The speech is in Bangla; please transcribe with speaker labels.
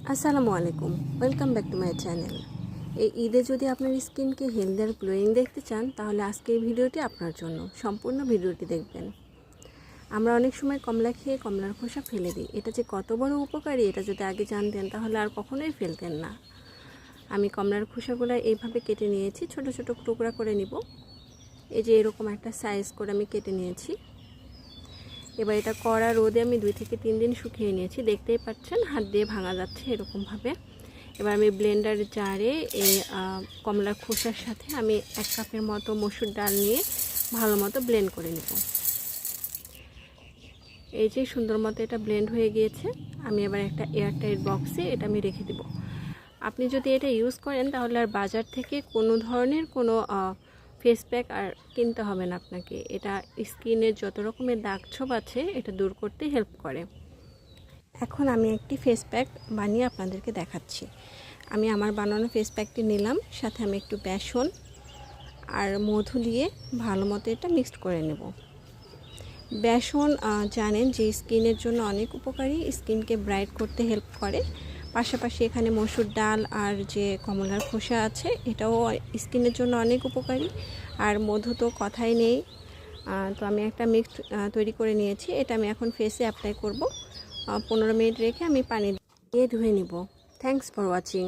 Speaker 1: আসসালামু আলাইকুম, welcome back to my channel. এই ঈদে যদি আপনার স্কিনকে হেলদি আর গ্লোয়িং দেখতে চান তাহলে আজকের ভিডিওটি আপনার জন্য। সম্পূর্ণ ভিডিওটি দেখবেন। আমরা অনেক সময় কমলা খেয়ে কমলার খোসা ফেলে দিই। এটা যে কত বড় উপকারী এটা যদি আগে জানতেন তাহলে আর কখনোই ফেলতেন না। আমি কমলার খোসাগুলো এইভাবে কেটে নিয়েছি, ছোট ছোট টুকরা করে নিব। এই যে এরকম একটা সাইজ করে আমি কেটে নিয়েছি। এবার এটা কড়া রোদে আমি 2 থেকে 3 দিন শুকিয়ে নিয়েছি। দেখতেই পাচ্ছেন হাত দিয়ে ভাঙা যাচ্ছে এরকমভাবে। এবার আমি ব্লেন্ডার জারে এই কমলার খোসার সাথে আমি 1 কাপের মতো মসুর ডাল নিয়ে ভালো মতো ব্লেন্ড করে নেব। এই যে সুন্দর মতো এটা ব্লেন্ড হয়ে গিয়েছে। আমি এবার একটা এয়ারটাইট বক্সে এটা আমি রেখে দেব। আপনি যদি এটা ইউজ করেন তাহলে আর বাজার থেকে কোনো ধরনের কোনো ফেস প্যাক আর কিনতে হবে না আপনাকে। এটা স্কিনের যত রকমের দাগ ছোপ আছে এটা দূর করতে হেল্প করে। এখন আমি একটি ফেস প্যাক বানিয়ে আপনাদেরকে দেখাচ্ছি। আমি আমার বানানো ফেস প্যাকটি নিলাম, সাথে আমি একটু বেসন আর মধু দিয়ে ভালো মতো এটা মিক্সড করে নেব। বেসন জানেন যে স্কিনের জন্য অনেক উপকারী, স্কিনকে ব্রাইট করতে হেল্প করে। পাশাপাশি এখানে মসুর ডাল আর যে কমলার খোসা আছে এটাও স্কিনের জন্য অনেক উপকারী। আর মধু তো কথাই নেই। তো আমি একটা মিক্সড তৈরি করে নিয়েছি। এটা আমি এখন ফেসে অ্যাপ্লাই করব। 15 মিনিট রেখে আমি পানি দিয়ে ধুয়ে নিব। Thanks for watching.